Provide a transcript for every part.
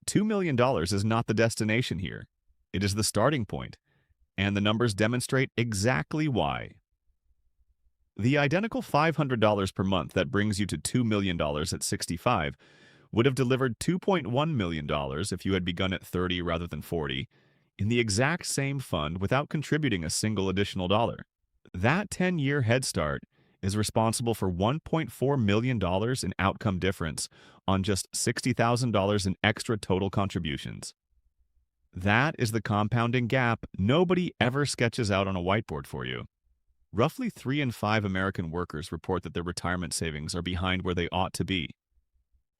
$2 million is not the destination here. It is the starting point, and the numbers demonstrate exactly why. The identical $500 per month that brings you to $2 million at 65 would have delivered $2.1 million if you had begun at 30 rather than 40 in the exact same fund without contributing a single additional dollar. That 10-year head start is responsible for $1.4 million in outcome difference on just $60,000 in extra total contributions. That is the compounding gap nobody ever sketches out on a whiteboard for you. Roughly 3 in 5 American workers report that their retirement savings are behind where they ought to be.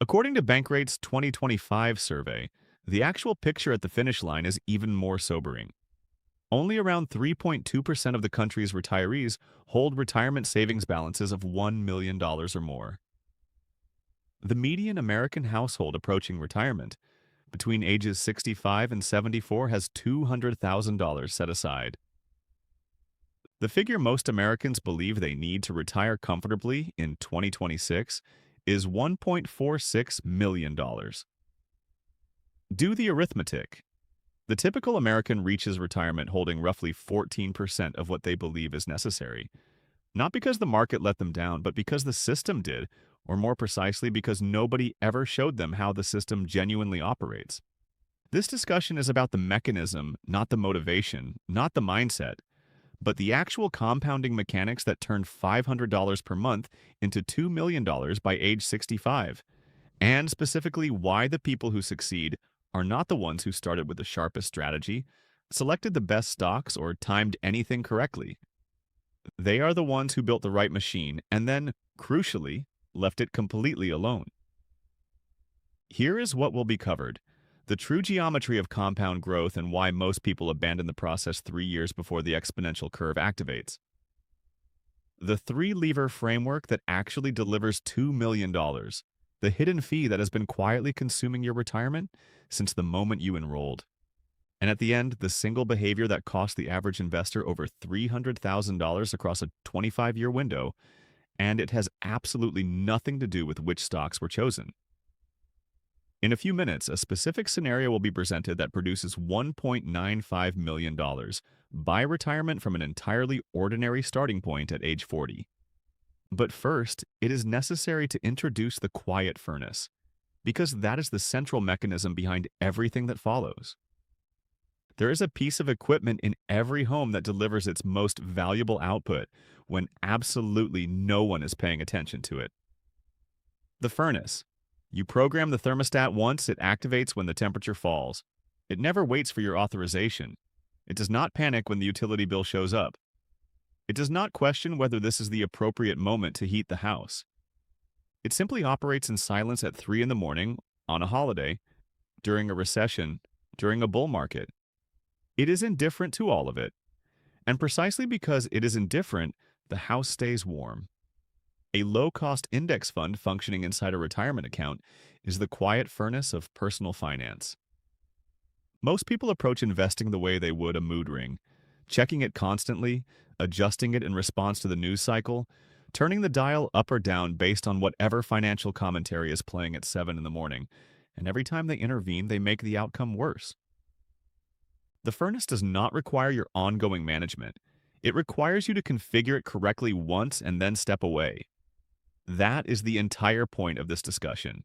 According to Bankrate's 2025 survey, the actual picture at the finish line is even more sobering. Only around 3.2% of the country's retirees hold retirement savings balances of $1 million or more. The median American household approaching retirement, between ages 65 and 74, has $200,000 set aside. The figure most Americans believe they need to retire comfortably in 2026 is $1.46 million. Do the arithmetic. The typical American reaches retirement holding roughly 14% of what they believe is necessary, not because the market let them down, but because the system did, or more precisely, because nobody ever showed them how the system genuinely operates. This discussion is about the mechanism, not the motivation, not the mindset, but the actual compounding mechanics that turned $500 per month into $2 million by age 65, and specifically why the people who succeed are not the ones who started with the sharpest strategy, selected the best stocks, or timed anything correctly. They are the ones who built the right machine and then, crucially, left it completely alone. Here is what will be covered: the true geometry of compound growth and why most people abandon the process 3 years before the exponential curve activates. The 3-lever framework that actually delivers $2 million, the hidden fee that has been quietly consuming your retirement since the moment you enrolled. And at the end, the single behavior that cost the average investor over $300,000 across a 25-year window, and it has absolutely nothing to do with which stocks were chosen. In a few minutes, a specific scenario will be presented that produces $1.95 million by retirement from an entirely ordinary starting point at age 40. But first, it is necessary to introduce the quiet furnace, because that is the central mechanism behind everything that follows. There is a piece of equipment in every home that delivers its most valuable output when absolutely no one is paying attention to it. The furnace. You program the thermostat once, it activates when the temperature falls. It never waits for your authorization. It does not panic when the utility bill shows up. It does not question whether this is the appropriate moment to heat the house. It simply operates in silence at 3 in the morning, on a holiday, during a recession, during a bull market. It is indifferent to all of it. And precisely because it is indifferent, the house stays warm. A low-cost index fund functioning inside a retirement account is the quiet furnace of personal finance. Most people approach investing the way they would a mood ring, checking it constantly, adjusting it in response to the news cycle, turning the dial up or down based on whatever financial commentary is playing at 7 in the morning, and every time they intervene, they make the outcome worse. The furnace does not require your ongoing management. It requires you to configure it correctly once and then step away. That is the entire point of this discussion.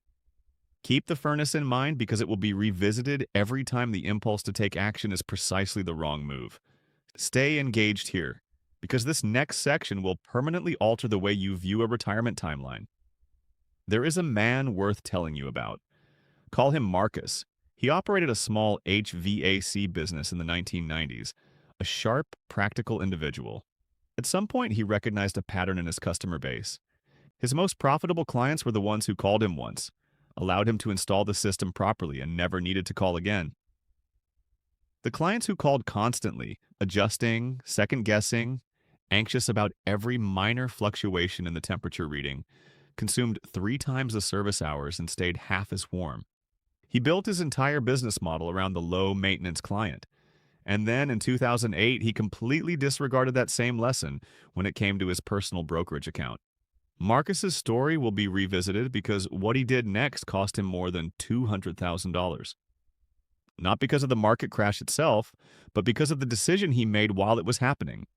Keep the furnace in mind because it will be revisited every time the impulse to take action is precisely the wrong move. Stay engaged here, because this next section will permanently alter the way you view a retirement timeline. There is a man worth telling you about. Call him Marcus. He operated a small HVAC business in the 1990s, a sharp, practical individual. At some point, he recognized a pattern in his customer base. His most profitable clients were the ones who called him once, allowed him to install the system properly, and never needed to call again. The clients who called constantly, adjusting, second-guessing, anxious about every minor fluctuation in the temperature reading, consumed 3 times the service hours and stayed half as warm. He built his entire business model around the low-maintenance client. And then in 2008, he completely disregarded that same lesson when it came to his personal brokerage account. Marcus's story will be revisited because what he did next cost him more than $200,000. not because of the market crash itself, but because of the decision he made while it was happening.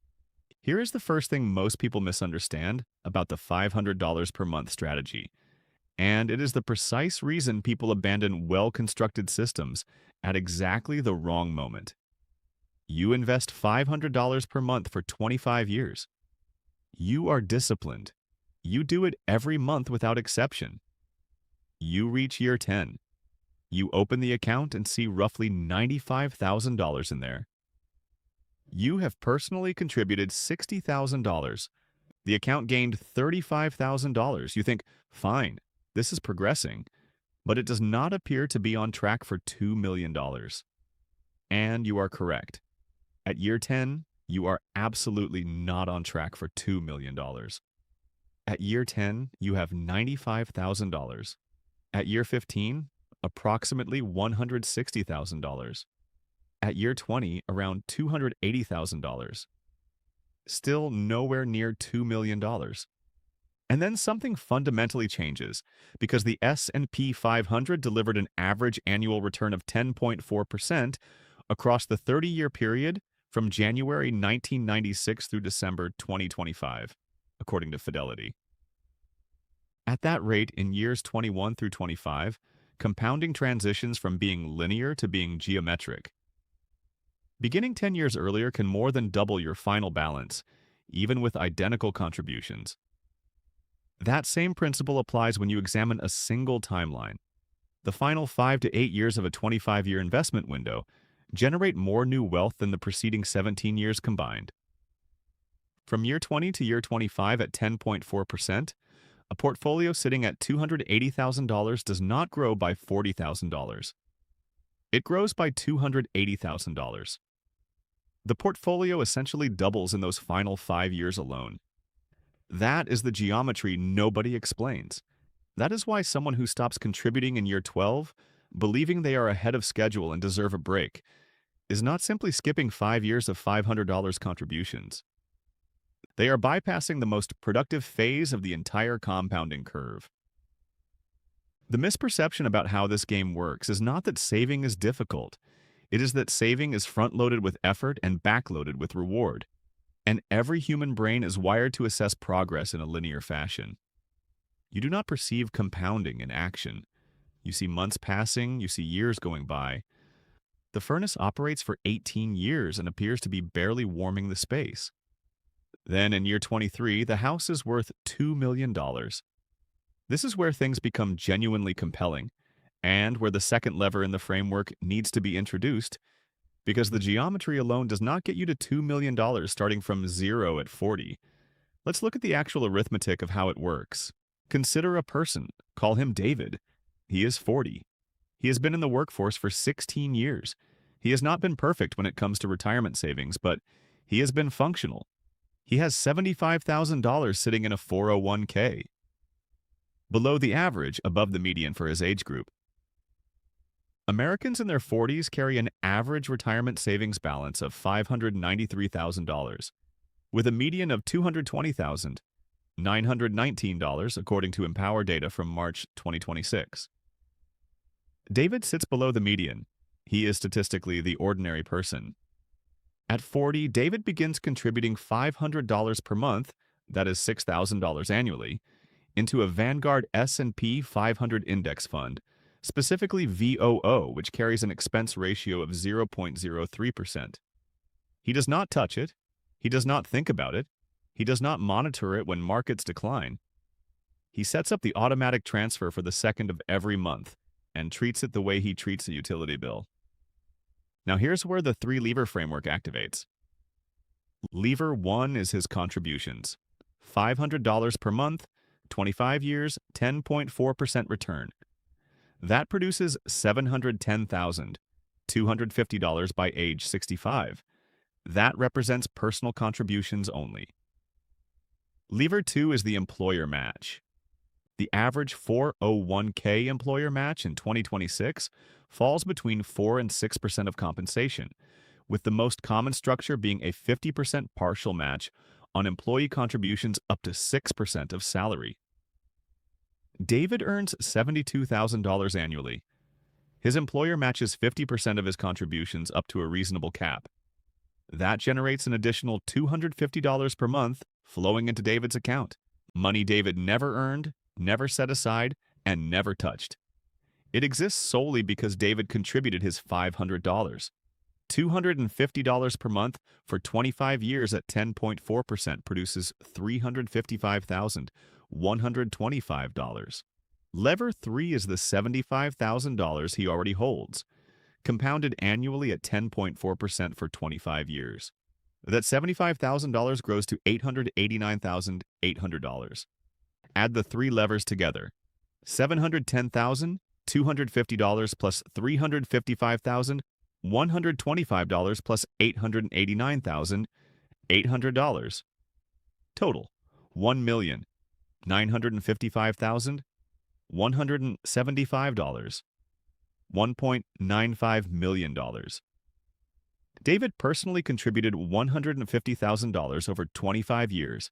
Here is the first thing most people misunderstand about the $500 per month strategy. And it is the precise reason people abandon well-constructed systems at exactly the wrong moment. You invest $500 per month for 25 years. You are disciplined. You do it every month without exception. You reach year 10. You open the account and see roughly $95,000 in there. You have personally contributed $60,000. The account gained $35,000. You think, fine, this is progressing, but it does not appear to be on track for $2 million. And you are correct. At year 10, you are absolutely not on track for $2 million. At year 10, you have $95,000. At year 15, approximately $160,000. At year 20, around $280,000. Still nowhere near $2 million. And then something fundamentally changes because the S&P 500 delivered an average annual return of 10.4% across the 30-year period from January 1996 through December 2025, according to Fidelity. At that rate, in years 21 through 25, compounding transitions from being linear to being geometric. Beginning 10 years earlier can more than double your final balance, even with identical contributions. That same principle applies when you examine a single timeline. The final 5 to 8 years of a 25-year investment window generate more new wealth than the preceding 17 years combined. From year 20 to year 25 at 10.4%, a portfolio sitting at $280,000 does not grow by $40,000. It grows by $280,000. The portfolio essentially doubles in those final 5 years alone. That is the geometry nobody explains. That is why someone who stops contributing in year 12, believing they are ahead of schedule and deserve a break, is not simply skipping 5 years of $500 contributions. They are bypassing the most productive phase of the entire compounding curve. The misperception about how this game works is not that saving is difficult. It is that saving is front-loaded with effort and back-loaded with reward. And every human brain is wired to assess progress in a linear fashion. You do not perceive compounding in action. You see months passing, you see years going by. The furnace operates for 18 years and appears to be barely warming the space. Then in year 23, the house is worth $2 million. This is where things become genuinely compelling, and where the second lever in the framework needs to be introduced, because the geometry alone does not get you to $2 million starting from 0 at 40. Let's look at the actual arithmetic of how it works. Consider a person. Call him David. He is 40. He has been in the workforce for 16 years. He has not been perfect when it comes to retirement savings, but he has been functional. He has $75,000 sitting in a 401k. Below the average, above the median for his age group. Americans in their 40s carry an average retirement savings balance of $593,000, with a median of $220,919 according to Empower data from March 2026. David sits below the median. He is statistically the ordinary person. At 40, David begins contributing $500 per month, that is $6,000 annually, into a Vanguard S&P 500 index fund, specifically VOO, which carries an expense ratio of 0.03%. He does not touch it. He does not think about it. He does not monitor it when markets decline. He sets up the automatic transfer for the second of every month and treats it the way he treats a utility bill. Now here's where the three-lever framework activates. Lever 1 is his contributions. $500 per month, 25 years, 10.4% return. That produces $710,250 by age 65. That represents personal contributions only. Lever 2 is the employer match. The average 401k employer match in 2026 falls between 4 and 6% of compensation, with the most common structure being a 50% partial match on employee contributions up to 6% of salary. David earns $72,000 annually. His employer matches 50% of his contributions up to a reasonable cap. That generates an additional $250 per month flowing into David's account. Money David never earned, never set aside, and never touched. It exists solely because David contributed his $500. $250 per month for 25 years at 10.4% produces $355,125. Lever 3 is the $75,000 he already holds, compounded annually at 10.4% for 25 years. That $75,000 grows to $889,800. Add the three levers together. $710,250 plus $355,125 plus $889,800. Total, $1,955,175. $1.95 million. David personally contributed $150,000 over 25 years.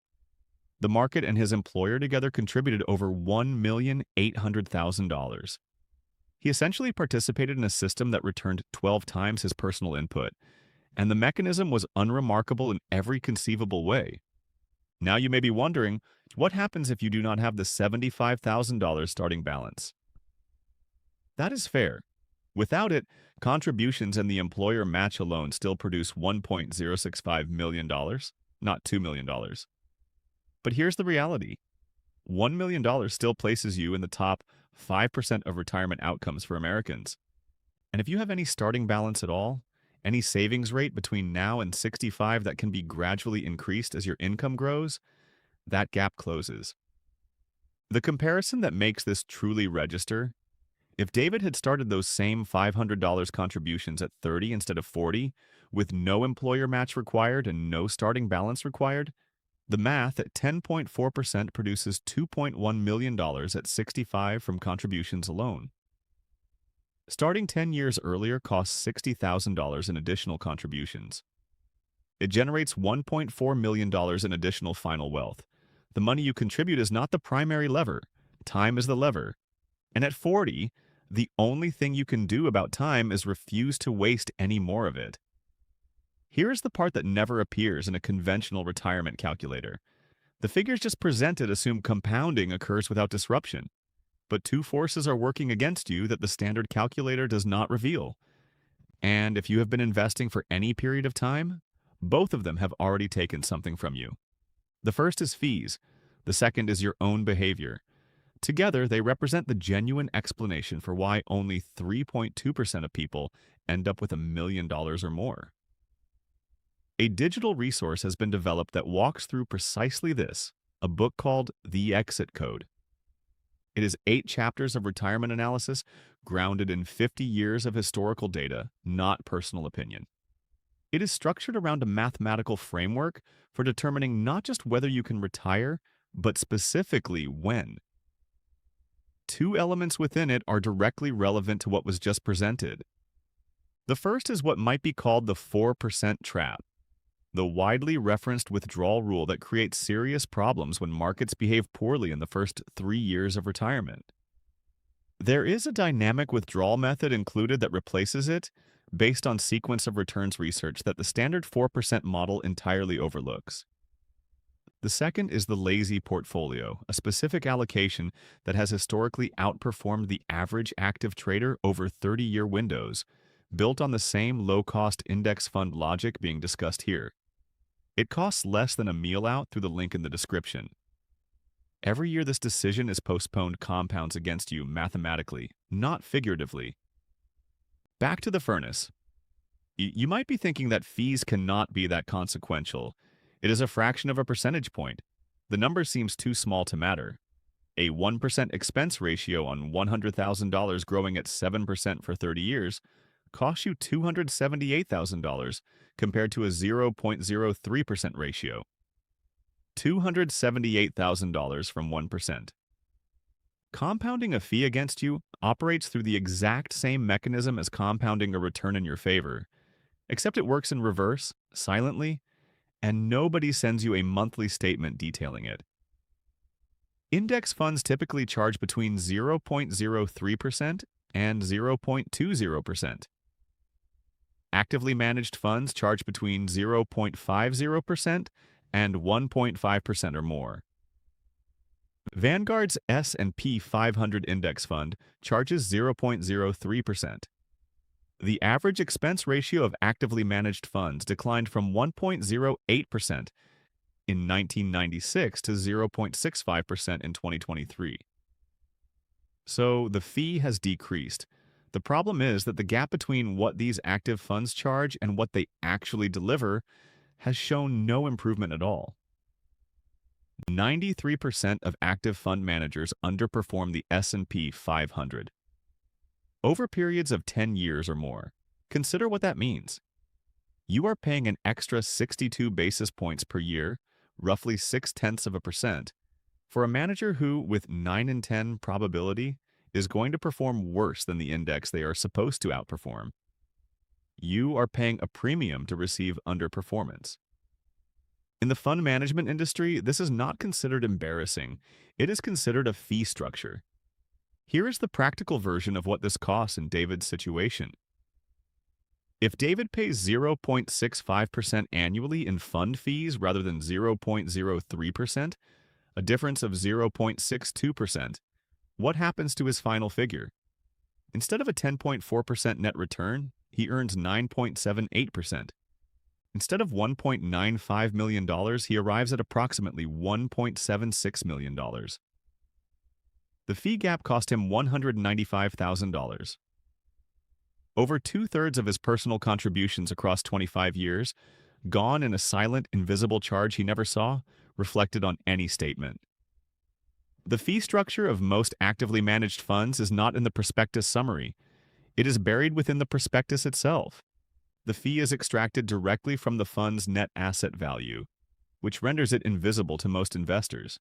The market and his employer together contributed over $1,800,000. He essentially participated in a system that returned 12 times his personal input, and the mechanism was unremarkable in every conceivable way. Now you may be wondering, what happens if you do not have the $75,000 starting balance? That is fair. Without it, contributions and the employer match alone still produce $1.065 million, not $2 million. But here's the reality. $1 million still places you in the top 5% of retirement outcomes for Americans. And if you have any starting balance at all, any savings rate between now and 65 that can be gradually increased as your income grows, that gap closes. The comparison that makes this truly register: if David had started those same $500 contributions at 30 instead of 40, with no employer match required and no starting balance required, the math at 10.4% produces $2.1 million at 65 from contributions alone. Starting 10 years earlier costs $60,000 in additional contributions. It generates $1.4 million in additional final wealth. The money you contribute is not the primary lever. Time is the lever. And at 40, the only thing you can do about time is refuse to waste any more of it. Here is the part that never appears in a conventional retirement calculator. The figures just presented assume compounding occurs without disruption. But two forces are working against you that the standard calculator does not reveal. And if you have been investing for any period of time, both of them have already taken something from you. The first is fees. The second is your own behavior. Together, they represent the genuine explanation for why only 3.2% of people end up with $1 million or more. A digital resource has been developed that walks through precisely this, a book called The Exit Code. It is 8 chapters of retirement analysis grounded in 50 years of historical data, not personal opinion. It is structured around a mathematical framework for determining not just whether you can retire, but specifically when. 2 elements within it are directly relevant to what was just presented. The first is what might be called the 4% trap, the widely referenced withdrawal rule that creates serious problems when markets behave poorly in the first 3 years of retirement. There is a dynamic withdrawal method included that replaces it, based on sequence of returns research that the standard 4% model entirely overlooks. The second is the lazy portfolio, a specific allocation that has historically outperformed the average active trader over 30-year windows, built on the same low-cost index fund logic being discussed here. It costs less than a meal out through the link in the description. Every year this decision is postponed compounds against you mathematically, not figuratively. Back to the furnace. You might be thinking that fees cannot be that consequential. It is a fraction of a percentage point. The number seems too small to matter. A 1% expense ratio on $100,000 growing at 7% for 30 years costs you $278,000 compared to a 0.03% ratio. $278,000 from 1%. Compounding a fee against you operates through the exact same mechanism as compounding a return in your favor, except it works in reverse, silently, and nobody sends you a monthly statement detailing it. Index funds typically charge between 0.03% and 0.20%. Actively managed funds charge between 0.50% and 1.5% or more. Vanguard's S&P 500 index fund charges 0.03%. The average expense ratio of actively managed funds declined from 1.08% in 1996 to 0.65% in 2023. So the fee has decreased. The problem is that the gap between what these active funds charge and what they actually deliver has shown no improvement at all. 93% of active fund managers underperform the S&P 500. Over periods of 10 years or more, consider what that means. You are paying an extra 62 basis points per year, roughly 0.6%, for a manager who, with 9 in 10 probability, is going to perform worse than the index they are supposed to outperform. You are paying a premium to receive underperformance. In the fund management industry, this is not considered embarrassing. It is considered a fee structure. Here is the practical version of what this costs in David's situation. If David pays 0.65% annually in fund fees rather than 0.03%, a difference of 0.62%, what happens to his final figure? Instead of a 10.4% net return, he earns 9.78%. Instead of $1.95 million, he arrives at approximately $1.76 million. The fee gap cost him $195,000. Over 2/3 of his personal contributions across 25 years, gone in a silent, invisible charge he never saw, reflected on any statement. The fee structure of most actively managed funds is not in the prospectus summary. It is buried within the prospectus itself. The fee is extracted directly from the fund's net asset value, which renders it invisible to most investors.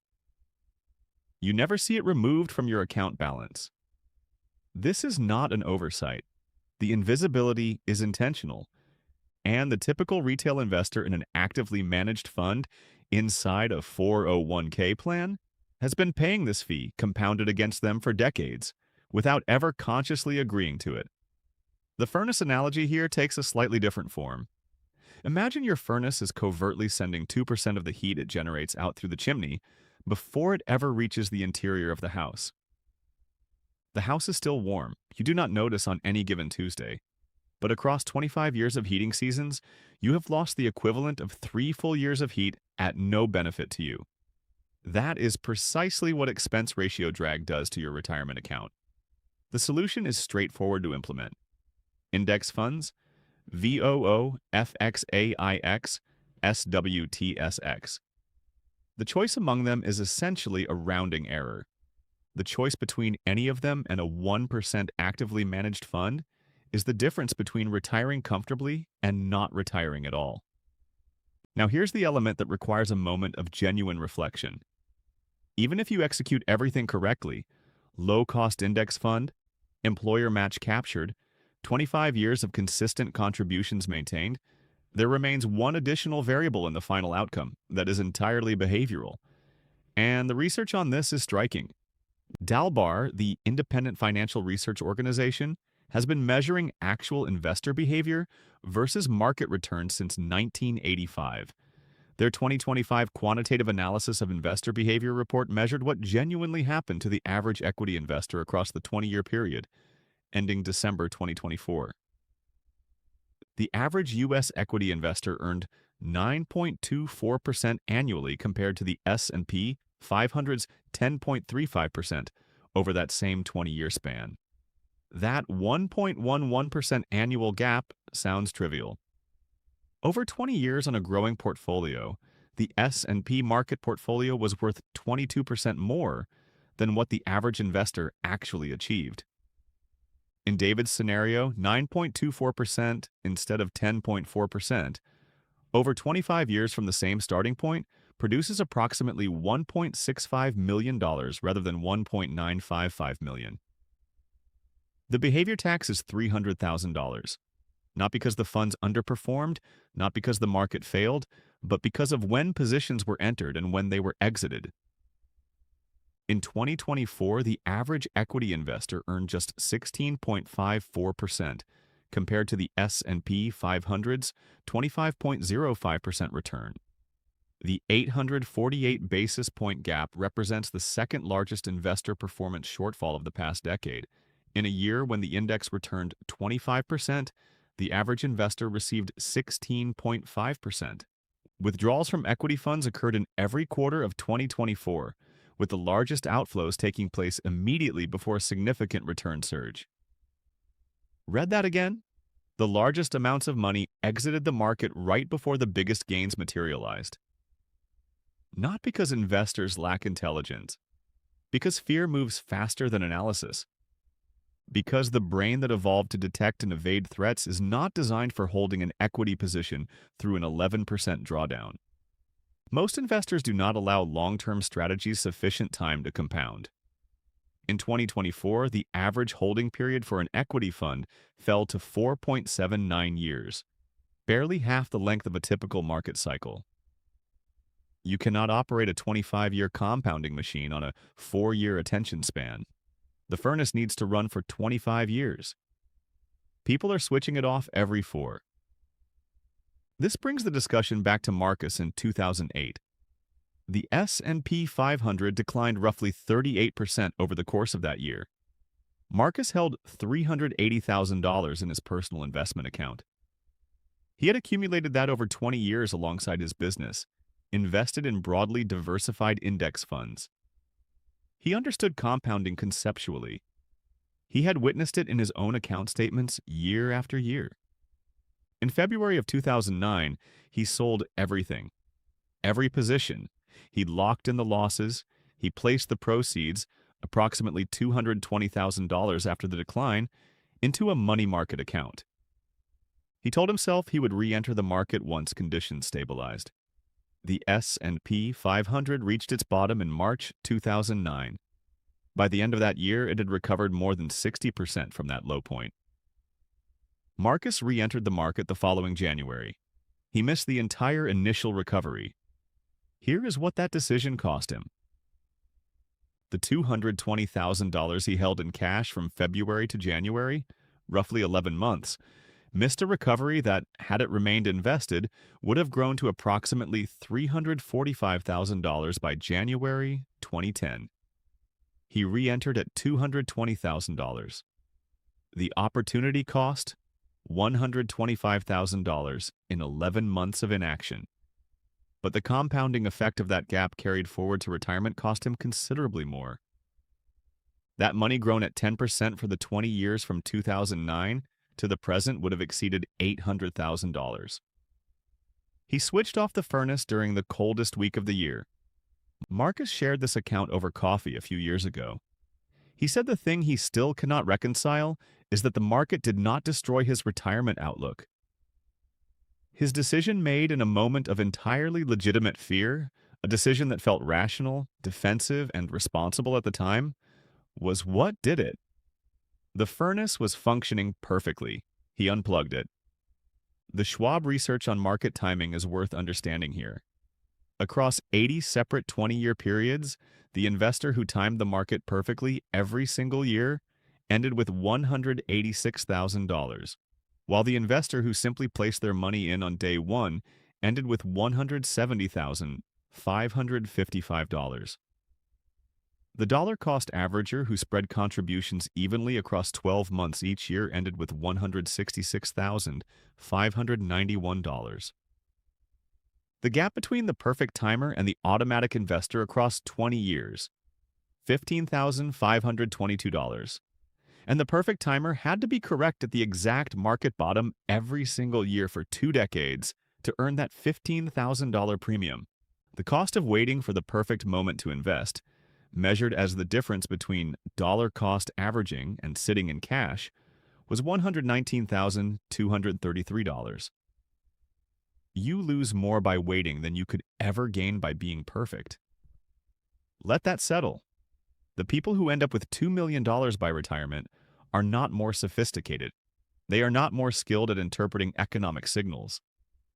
You never see it removed from your account balance. This is not an oversight. The invisibility is intentional, and the typical retail investor in an actively managed fund inside a 401k plan has been paying this fee compounded against them for decades without ever consciously agreeing to it. The furnace analogy here takes a slightly different form. Imagine your furnace is covertly sending 2% of the heat it generates out through the chimney before it ever reaches the interior of the house. The house is still warm. You do not notice on any given Tuesday. But across 25 years of heating seasons, you have lost the equivalent of 3 full years of heat at no benefit to you. That is precisely what expense ratio drag does to your retirement account. The solution is straightforward to implement. Index funds, VOO, FXAIX, SWTSX. The choice among them is essentially a rounding error. The choice between any of them and a 1% actively managed fund is the difference between retiring comfortably and not retiring at all. Now here's the element that requires a moment of genuine reflection. Even if you execute everything correctly, low-cost index fund, employer match captured, 25 years of consistent contributions maintained, there remains one additional variable in the final outcome that is entirely behavioral. And the research on this is striking. Dalbar, the independent financial research organization, has been measuring actual investor behavior versus market returns since 1985. Their 2025 quantitative analysis of investor behavior report measured what genuinely happened to the average equity investor across the 20-year period, ending December 2024. The average U.S. equity investor earned 9.24% annually compared to the S&P 500's 10.35% over that same 20-year span. That 1.11% annual gap sounds trivial. Over 20 years on a growing portfolio, the S&P market portfolio was worth 22% more than what the average investor actually achieved. In David's scenario, 9.24% instead of 10.4%, over 25 years from the same starting point, produces approximately $1.65 million rather than $1.955 million. The behavior tax is $300,000, not because the funds underperformed, not because the market failed, but because of when positions were entered and when they were exited. In 2024, the average equity investor earned just 16.54% compared to the S&P 500's 25.05% return. The 848 basis point gap represents the second largest investor performance shortfall of the past decade. In a year when the index returned 25%, the average investor received 16.5%. Withdrawals from equity funds occurred in every quarter of 2024, with the largest outflows taking place immediately before a significant return surge. Read that again? The largest amounts of money exited the market right before the biggest gains materialized. Not because investors lack intelligence, because fear moves faster than analysis. Because the brain that evolved to detect and evade threats is not designed for holding an equity position through an 11% drawdown. Most investors do not allow long-term strategies sufficient time to compound. In 2024, the average holding period for an equity fund fell to 4.79 years, barely half the length of a typical market cycle. You cannot operate a 25-year compounding machine on a 4-year attention span. The furnace needs to run for 25 years. People are switching it off every 4. This brings the discussion back to Marcus in 2008. The S&P 500 declined roughly 38% over the course of that year. Marcus held $380,000 in his personal investment account. He had accumulated that over 20 years alongside his business, invested in broadly diversified index funds. He understood compounding conceptually. He had witnessed it in his own account statements year after year. In February of 2009, he sold everything, every position. He locked in the losses. He placed the proceeds, approximately $220,000 after the decline, into a money market account. He told himself he would re-enter the market once conditions stabilized. The S&P 500 reached its bottom in March 2009. By the end of that year, it had recovered more than 60% from that low point. Marcus re-entered the market the following January. He missed the entire initial recovery. Here is what that decision cost him. The $220,000 he held in cash from February to January, roughly 11 months, missed a recovery that, had it remained invested, would have grown to approximately $345,000 by January 2010. He re-entered at $220,000. The opportunity cost? $125,000 in 11 months of inaction. But the compounding effect of that gap carried forward to retirement cost him considerably more. That money grown at 10% for the 20 years from 2009 to the present would have exceeded $800,000. He switched off the furnace during the coldest week of the year. Marcus shared this account over coffee a few years ago. He said the thing he still cannot reconcile is that the market did not destroy his retirement outlook. His decision made in a moment of entirely legitimate fear, a decision that felt rational, defensive, and responsible at the time, was what did it. The furnace was functioning perfectly. He unplugged it. The Schwab research on market timing is worth understanding here. Across 80 separate 20-year periods, the investor who timed the market perfectly every single year ended with $186,000, while the investor who simply placed their money in on day one ended with $170,555. The dollar-cost averager who spread contributions evenly across 12 months each year ended with $166,591. The gap between the perfect timer and the automatic investor across 20 years, $15,522. And the perfect timer had to be correct at the exact market bottom every single year for 2 decades to earn that $15,000 premium. The cost of waiting for the perfect moment to invest, measured as the difference between dollar-cost averaging and sitting in cash, was $119,233. You lose more by waiting than you could ever gain by being perfect. Let that settle. The people who end up with $2 million by retirement are not more sophisticated. They are not more skilled at interpreting economic signals.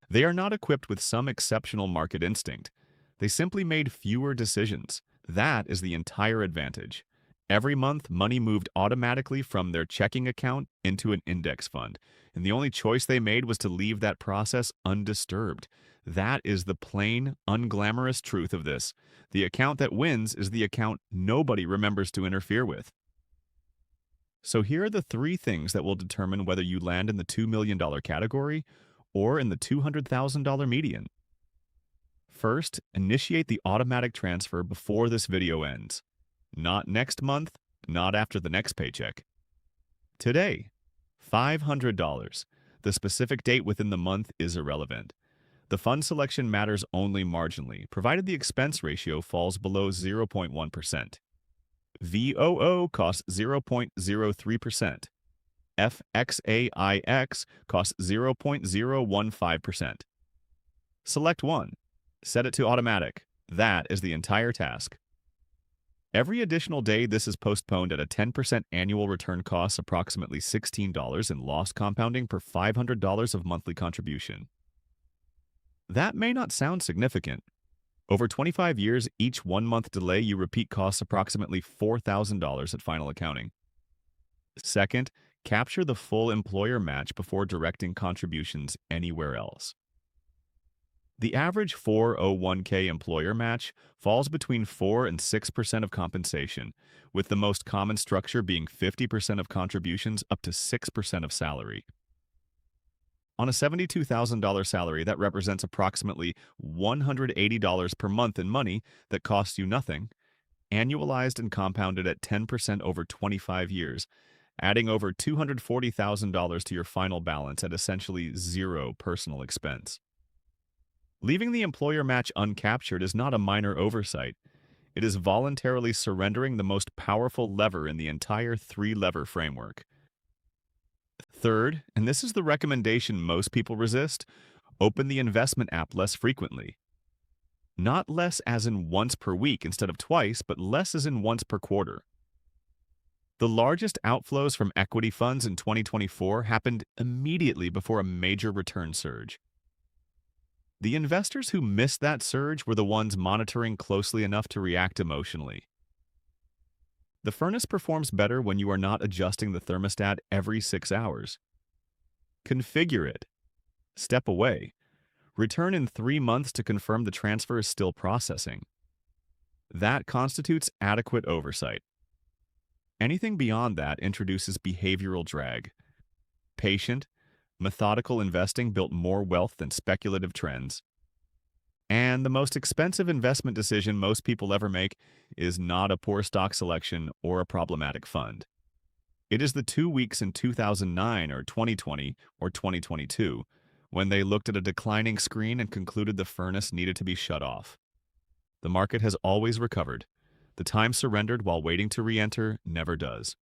They are not equipped with some exceptional market instinct. They simply made fewer decisions. That is the entire advantage. Every month, money moved automatically from their checking account into an index fund, and the only choice they made was to leave that process undisturbed. That is the plain, unglamorous truth of this. The account that wins is the account nobody remembers to interfere with. So here are the three things that will determine whether you land in the $2 million category or in the $200,000 median. First, initiate the automatic transfer before this video ends. Not next month, not after the next paycheck. Today, $500. The specific date within the month is irrelevant. The fund selection matters only marginally, provided the expense ratio falls below 0.1%. VOO costs 0.03%. FXAIX costs 0.015%. Select one. Set it to automatic. That is the entire task. Every additional day this is postponed at a 10% annual return costs approximately $16 in lost compounding per $500 of monthly contribution. That may not sound significant. Over 25 years, each 1 month delay you repeat costs approximately $4,000 at final accounting. Second, capture the full employer match before directing contributions anywhere else. The average 401k employer match falls between 4 and 6% of compensation, with the most common structure being 50% of contributions up to 6% of salary. On a $72,000 salary, that represents approximately $180 per month in money that costs you nothing, annualized and compounded at 10% over 25 years, adding over $240,000 to your final balance at essentially zero personal expense. Leaving the employer match uncaptured is not a minor oversight. It is voluntarily surrendering the most powerful lever in the entire three-lever framework. Third, and this is the recommendation most people resist, open the investment app less frequently. Not less as in once per week instead of twice, but less as in once per quarter. The largest outflows from equity funds in 2024 happened immediately before a major return surge. The investors who missed that surge were the ones monitoring closely enough to react emotionally. The furnace performs better when you are not adjusting the thermostat every 6 hours. Configure it. Step away. Return in 3 months to confirm the transfer is still processing. That constitutes adequate oversight. Anything beyond that introduces behavioral drag. Patient, methodical investing built more wealth than speculative trends. And the most expensive investment decision most people ever make is not a poor stock selection or a problematic fund. It is the 2 weeks in 2009 or 2020 or 2022 when they looked at a declining screen and concluded the furnace needed to be shut off. The market has always recovered. The time surrendered while waiting to re-enter never does.